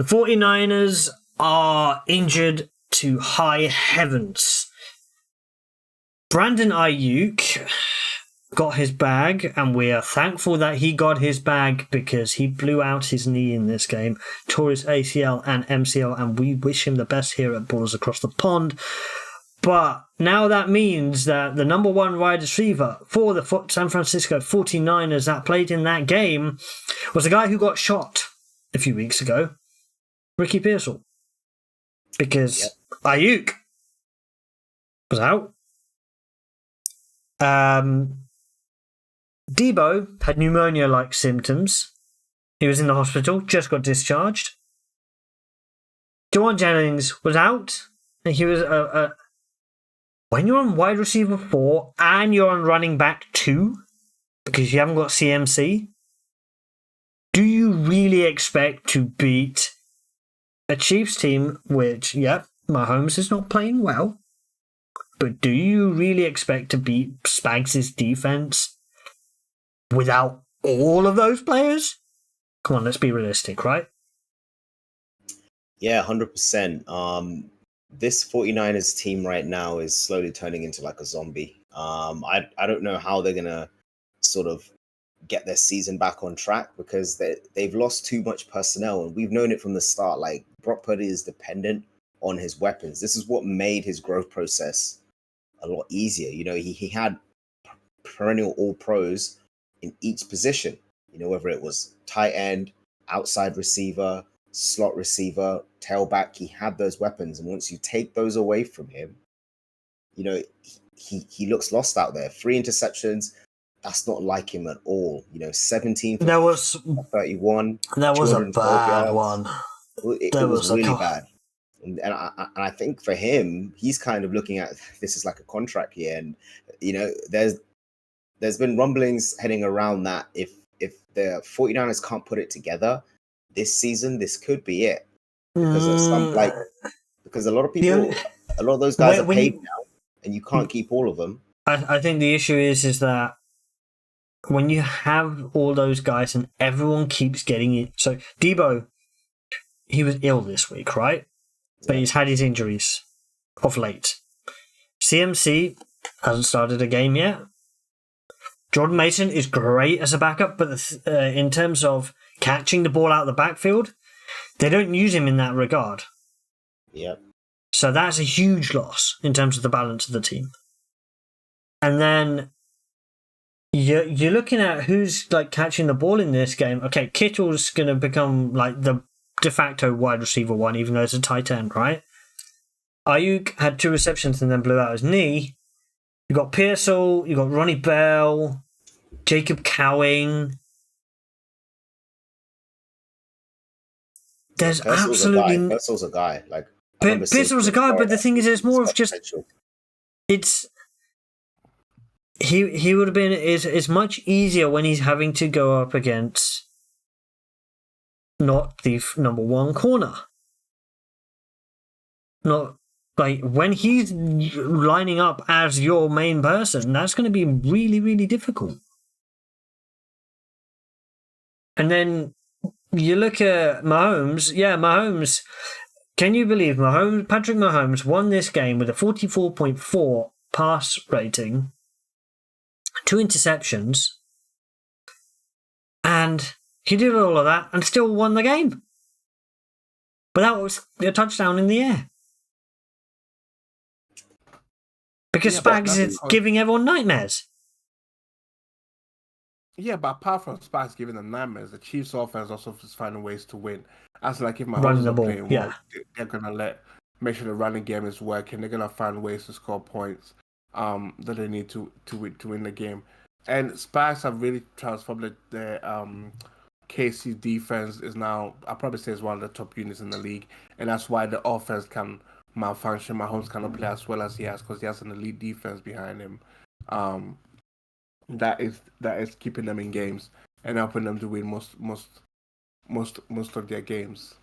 The 49ers are injured to high heavens. Brandon Ayuk got his bag, and we are thankful that he got his bag because he blew out his knee in this game, tore his ACL and MCL, and we wish him the best here at Balls Across the Pond. But now that means that the number one wide receiver for the San Francisco 49ers that played in that game was a guy who got shot a few weeks ago, Ricky Pearsall. Because Ayuk was out. Debo had pneumonia-like symptoms. He was in the hospital, just got discharged. Jawan Jennings was out. And he was when you're on wide receiver 4 and you're on running back 2 because you haven't got CMC, do you really expect to beat a Chiefs team which, Mahomes is not playing well, but do you really expect to beat Spags' defense without all of those players? Come on, let's be realistic, right? Yeah, 100%. This 49ers team right now is slowly turning into like a zombie. I don't know how they're going to sort of get their season back on track because they've lost too much personnel, and we've known it from the start. Like, Brock Purdy is dependent on his weapons. This is what made his growth process a lot easier. You know, he had perennial all-pros in each position, you know, whether it was tight end, outside receiver, slot receiver, tailback. He had those weapons, and once you take those away from him, you know, he looks lost out there. 3 interceptions, that's not like him at all. You know, 17 for 31. That was a bad yards. one. It was really bad. And I think for him, he's kind of looking at this as like a contract year. And, you know, there's been rumblings heading around that if the 49ers can't put it together this season, this could be it. Because because a lot of people, a lot of those guys are paid now, and you can't keep all of them. I think the issue is that when you have all those guys and everyone keeps getting it. So Debo, he was ill this week, right? But he's had his injuries of late. CMC hasn't started a game yet. Jordan Mason is great as a backup, but in terms of catching the ball out of the backfield, they don't use him in that regard. Yep. So that's a huge loss in terms of the balance of the team. And then you're looking at who's like catching the ball in this game. Okay, Kittle's going to become like the de facto wide receiver 1, even though it's a tight end, right? Ayuk had 2 receptions and then blew out his knee. You got Pearsall, you got Ronnie Bell, Jacob Cowing. There's absolutely Pearsall's a guy. Like, Pearsall's a guy, but the thing is, it's more of just it's. He would have been is much easier when he's having to go up against not the number 1 corner. Not like when he's lining up as your main person, that's going to be really, really difficult. And then you look at Mahomes. Yeah, Mahomes. Can you believe Patrick Mahomes won this game with a 44.4 pass rating, 2 interceptions, and he did all of that and still won the game. But that was a touchdown in the air. Because Spags is giving everyone nightmares. Yeah, but apart from Spags giving them nightmares, the Chiefs' offense also is finding ways to win. As like if Mahomes is playing well, they're gonna make sure the running game is working. They're gonna find ways to score points that they need to win the game. And Spags have really transformed the KC defense is now, I'll probably say, is one of the top units in the league, and that's why the offense can malfunction. Mahomes cannot play as well as he has because he has an elite defense behind him. That is keeping them in games and helping them to win most of their games.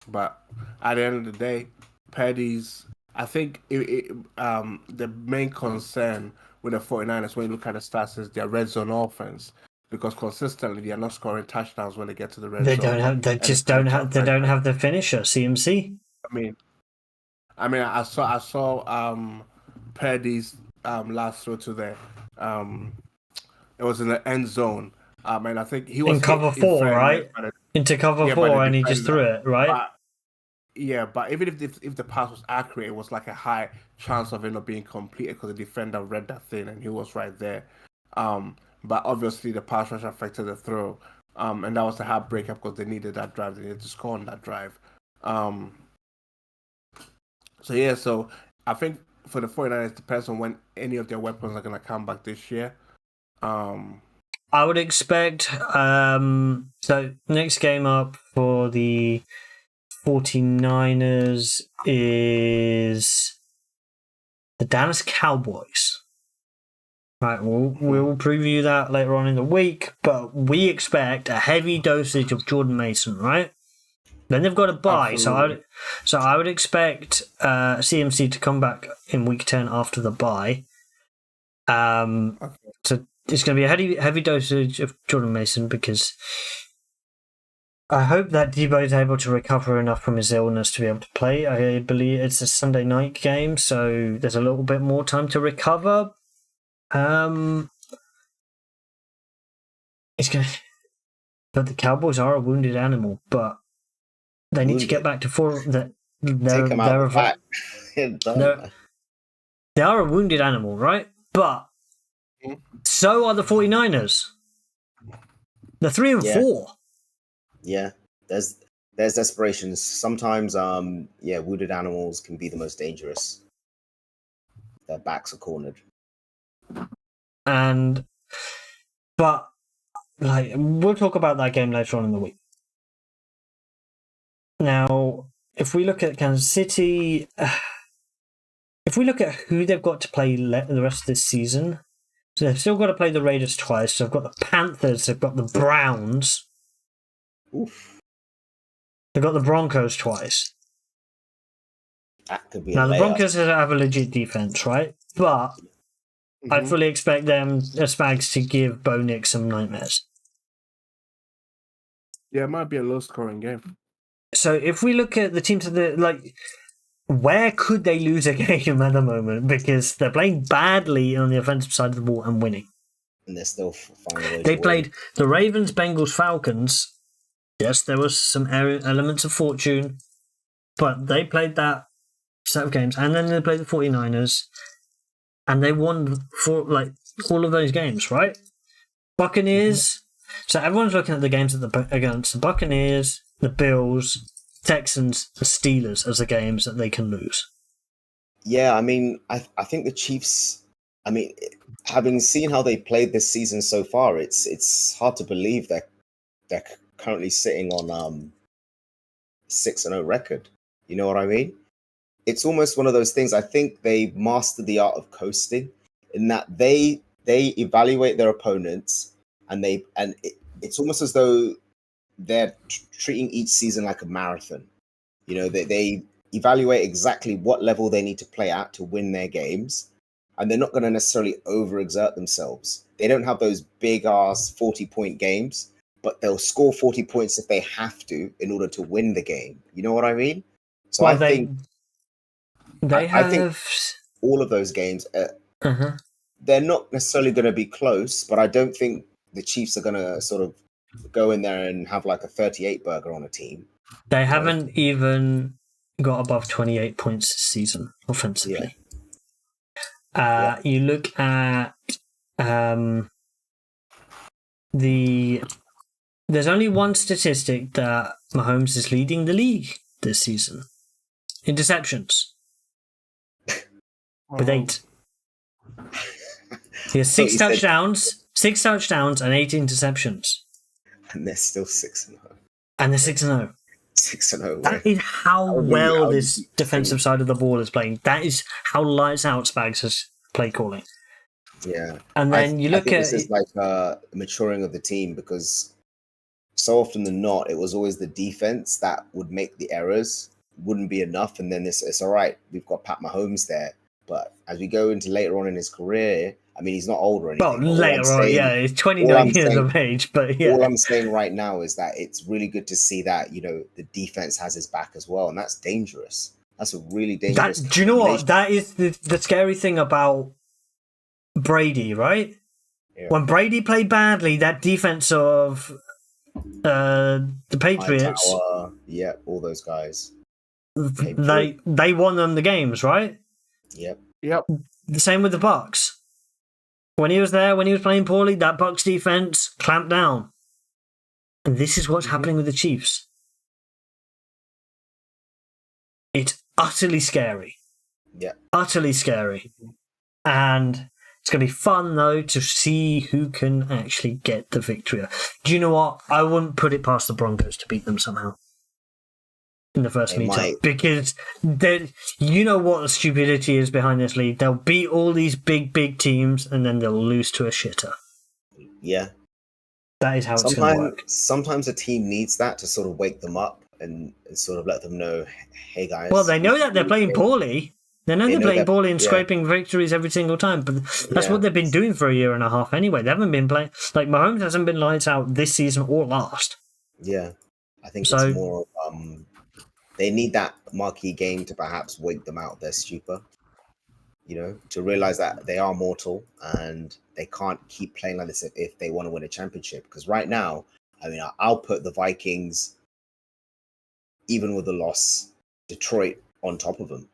But at the end of the day, Purdy's, I think the main concern with the 49ers when you look at the stats is their red zone offense. because consistently they are not scoring touchdowns when they get to the red They zone. don't have. They just don't have. They don't have the finisher. CMC. I mean, I saw Purdy's last throw to the it was in the end zone. And I think he was in cover hit 4, right? Into cover 4, and he just threw it, right? But even if the pass was accurate, it was like a high chance of it not being completed because the defender read that thing and he was right there. But obviously the pass rush affected the throw. And that was the heartbreaker because they needed that drive. They needed to score on that drive. So I think for the 49ers, it depends on when any of their weapons are going to come back this year. I would expect so next game up for the 49ers is the Dallas Cowboys. Right, we'll preview that later on in the week, but we expect a heavy dosage of Jordan Mason, right? Then they've got a bye, so I would expect CMC to come back in week 10 after the bye. So it's going to be a heavy dosage of Jordan Mason because I hope that Debo is able to recover enough from his illness to be able to play. I believe it's a Sunday night game, so there's a little bit more time to recover. It's going to, but the Cowboys are a wounded animal, but they need to get back to Take them out back. They are a wounded animal, right? But so are the 49ers. They're 3-4. Yeah, there's desperations. Sometimes, wounded animals can be the most dangerous. Their backs are cornered. But we'll talk about that game later on in the week. Now, if we look at Kansas City, if we look at who they've got to play the rest of this season, so they've still got to play the Raiders twice. So they've got the Panthers, they've got the Browns. Oof. They've got the Broncos twice. That could be now, the Broncos have a legit defense, right? But I fully expect them, as Spags, to give Bo Nick some nightmares. Yeah, it might be a low-scoring game. So if we look at the teams where could they lose a game at the moment? Because they're playing badly on the offensive side of the ball and winning. And they're still finding a way They to played win. the Ravens, Bengals, Falcons. Yes, there was some elements of fortune, but they played that set of games, and then they played the 49ers, and they won all of those games, right? Buccaneers. So everyone's looking at the games against the Buccaneers, the Bills, Texans, the Steelers as the games that they can lose. Yeah, I mean, I think the Chiefs. I mean, having seen how they played this season so far, it's hard to believe that they're currently sitting on 6-0 record. You know what I mean? It's almost one of those things. I think they mastered the art of coasting in that they evaluate their opponents and it's almost as though they're treating each season like a marathon. You know, they evaluate exactly what level they need to play at to win their games, and they're not going to necessarily overexert themselves. They don't have those big ass 40-point games, but they'll score 40 points if they have to in order to win the game. You know what I mean? So I think all of those games, they're not necessarily going to be close, but I don't think the Chiefs are going to sort of go in there and have like a 38 burger on a team. They haven't even got above 28 points this season offensively. Yeah. You look at there's only one statistic that Mahomes is leading the league this season. Interceptions. With 8. He has 6 touchdowns, and 8 interceptions. And they're still 6-0. And they're 6-0. 6-0. That is how well this defensive side of the ball is playing. That is how lights out Spags is play calling. Yeah. And then you look at this is like maturing of the team, because so often than not, it was always the defense that would make the errors, wouldn't be enough, and then it's all right. We've got Pat Mahomes there, but as we go into later on in his career, I mean, he's not old or Well, anything. later on, yeah, he's 29 years of age, but yeah. All I'm saying right now is that it's really good to see that, the defense has his back as well, and that's dangerous. That's a really dangerous. Do you know what? That is the scary thing about Brady, right? Yeah. When Brady played badly, that defense of the Patriots, yeah, all those guys, they won them the games, right? Yep. The same with the Bucks. When he was playing poorly, that Bucks defense clamped down. And this is what's happening with the Chiefs. It's utterly scary. Yeah. Utterly scary. And it's going to be fun, though, to see who can actually get the victory. Do you know what? I wouldn't put it past the Broncos to beat them somehow in the first meetup. Because you know what the stupidity is behind this league. They'll beat all these big teams and then they'll lose to a shitter. Yeah. That is how it's going to work. Sometimes a team needs that to sort of wake them up and sort of let them know, hey, guys. Well, they know that they're playing poorly. They know they're playing poorly and scraping victories every single time. But that's what they've been doing for a year and a half anyway. They haven't been playing... Like, Mahomes hasn't been lights out this season or last. Yeah. I think it's more... they need that marquee game to perhaps wake them out of their stupor. To realize that they are mortal and they can't keep playing like this if they want to win a championship. Because right now, I mean, I'll put the Vikings, even with the loss, Detroit on top of them.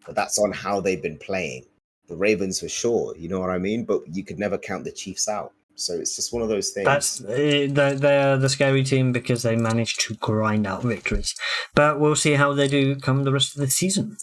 But that's on how they've been playing. The Ravens for sure, you know what I mean? But you could never count the Chiefs out. So it's just one of those things. They're the scary team because they managed to grind out victories. But we'll see how they do come the rest of the season.